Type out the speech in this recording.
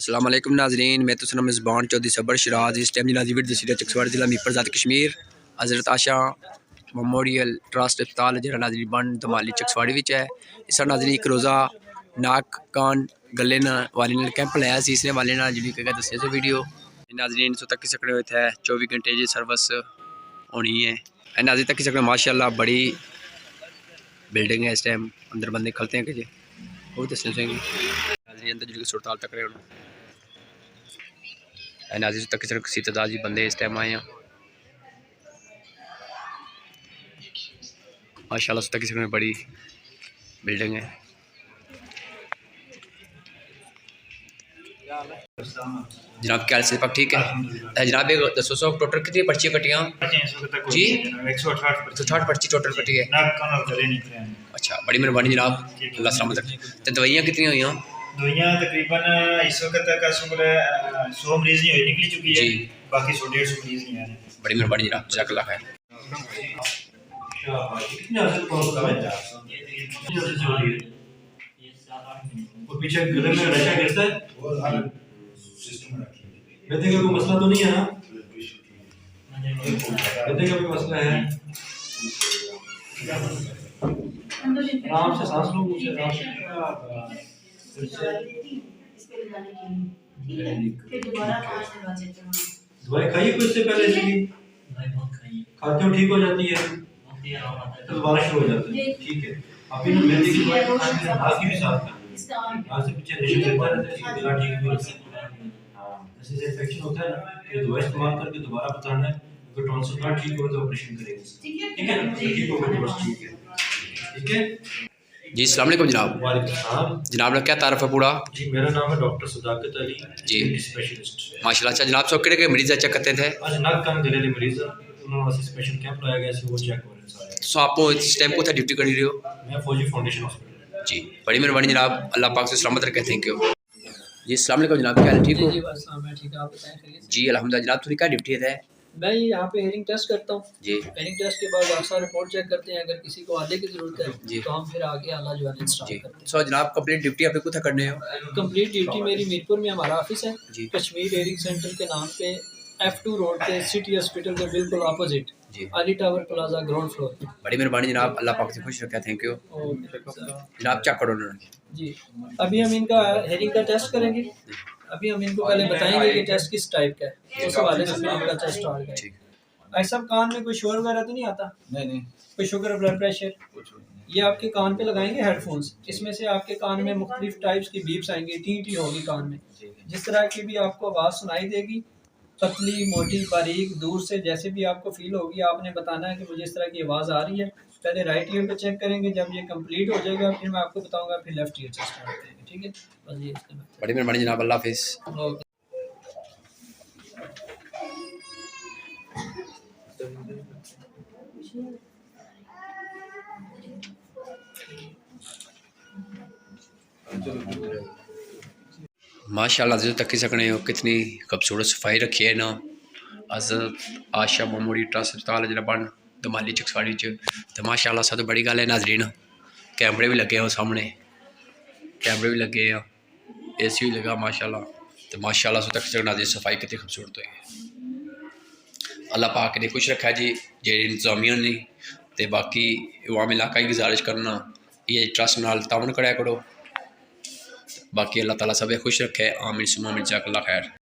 अस्सलाम वालेकुम नाज़रीन, मैं तो सनम ज़बान चौधरी सबर शराज इस टाइम नाजीविर दसीरा चकसवाड़ जिला मीरपुर ज़ात कश्मीर हज़रत आशा मेमोरियल ट्रस्ट अस्पताल जरा नाजरी बन दमाली चकसवाड़ी विच है। इस नाजरी एक रोज़ा नाक कान गले वाले कैंप लाया सी इसने वाले जी दसिया से वीडियो नाजरीन सो तक सकने इतने 24 घंटे जी सर्विस होनी है। नाजरी तक सकने माशाअल्लाह बड़ी बिल्डिंग है। इस टाइम अंदर बंदे खलते हैं कि जी वो दसने से अंदर जी सुरताल तक रहे नाजिर तक किसी तादाद जी बंदे इस टाइम आए हैं माशाल्लाह। तक किसी में बड़ी बिल्डिंग है। जनाब क्या हाल पाक ठीक है जनाब? एक दसो सौ टोटल कितनी पर्ची कटियाँ जी? 168 पर्ची टोटल कटी है। अच्छा बड़ी मेहरबानी जनाब, अल्लाह सलामत रखे। तो दवाइयाँ कितनी हुई? दवाइयाँ तकरीबन इस वक्त तक 100 मरीज नहीं हुई निकली चुकी है, बाकी 150 मरीज नहीं आए। बड़ी मेहरबानी जनाब, जज़ाकल्लाह खैर। पीछे गले में नशा गिरता है, गद्दे का कोई मसला तो नहीं है ना? गद्दे का कोई मसला है? आराम से सांस लो, मुझे आराम से दवाई खाइए कुछ से पहले इसकी खाते हो ठीक हो जाती है तो दोबारा शुरू हो जाता है। ठीक है, अभी ना मेहंदी की दवाई खाने से हाथ की भी साफ करनी है, हाथ से पीछे नशे गिरता रहता है, इसकी गला ठीक भी होता है। हाँ, जैसे इन्फेक्शन होता है ना, ये दवाई इस्तेमाल करके दोबारा बताना है। अगर टॉन्सिल ना ठीक हो तो ऑपरेशन करेंगे, ठीक है? ठीक हो गया तो बस ठीक है, ठीक है जी। अस्सलाम वालेकुम जनाब। वालेकुम जनाब का क्या तारफ़ है पूरा? जी, मेरा नाम है डॉक्टर सदाकत अली जी, स्पेशलिस्ट माशाल्लाह। अच्छा जनाब, सब के मरीज चेक करते थे? आज नाक कान गले के मरीज उन्होंने स्पेशल कैंप लगाया गया वो चेक हो रहे सारे। सो आप इस टाइम को ड्यूटी कर रहे हो? मैं फौजी फाउंडेशन हॉस्पिटल। जी बड़ी मेहरबानी जनाब, अल्लाह पाक से सलामत रखे। थैंक यू जी। अस्सलाम वालेकुम जनाब, क्या हाल ठीक हो? जी बस मैं ठीक है, आप बताएं खैरियत? जी अल्हम्दुलिल्लाह। जनाब थोड़ी क्या ड्यूटी है? मैं यहाँ पे हेयरिंग टेस्ट करता हूँ जी। हेयरिंग टेस्ट के बाद अक्सर रिपोर्ट चेक करते हैं, अगर किसी को आधे की ज़रूरत है जी तो हम फिर आगे आला जो है स्टार्ट करते हैं। सो जनाब कंप्लीट ड्यूटी आप कुछ करने हो? कंप्लीट ड्यूटी मेरी मीरपुर में हमारा ऑफिस है जी। कश्मीर हेयरिंग सेंटर के नाम पे F2 रोड पे सिटी हॉस्पिटल के बिल्कुल अपोजिट जी, Ali tower plaza ground floor पे। बड़ी मेहरबानी जनाब, अल्लाह पाक से खुश रखा। थैंक यू जनाब। चेक करो जी। अभी हम इनका हेयरिंग का टेस्ट करेंगे। अभी हम इनको पहले बताएंगे कि टेस्ट किस टाइप का है, उस हवाले से फिर इनका टेस्ट स्टार्ट करेंगे। ऐसा सब कान में कोई शोर वगैरह तो नहीं आता? नहीं। कोई शुगर ब्लड प्रेशर? ये आपके कान पे लगाएंगे हेडफोन्स, इसमें से आपके कान में मुख्तलिफ टाइप्स की बीप्स आएंगी, टी टी होगी कान में। जिस तरह की भी आपको आवाज़ सुनाई देगी, पतली मोटी बारीक दूर से जैसे भी आपको फील होगी, आपने बताना है कि मुझे इस तरह की आवाज़ आ रही है। पहले राइट ईयर पे चेक करेंगे, जब ये कंप्लीट हो जाएगा फिर मैं आपको बताऊंगा, फिर लेफ्ट ईयर से स्टार्ट करेंगे। ठीक है, बस ये बड़ी मेहरबानी जनाब, अल्लाह हाफिज़। माशाल्लाह जो तक सकने हो कितनी खूबसूरत सफाई रखी है ना। हज़रत आशा मेमोरियल ट्रस्ट अस्पताल जरा बन दमाली चकसवाड़ी तो माशाल्लाह सब तो बड़ी गल है नाजरीन। कैमरे भी लगे हो सामने, कैमरे भी लगे हैं, AC भी लगा माशाल्लाह। तो माशाल्लाह सो तक नाजरीन सफाई कितनी खूबसूरत है। अल्लाह पाक ने खुश रखा जी जे इंतजामिया ने। तो बाकी अवाम इलाका की गुजारिश करना ये ट्रस्ट नाल तावन कराया करो। बाकी अल्लाह ताला सब खुश रखे। आमीन सुमा आमीन, जज़ाकल्लाह खैर।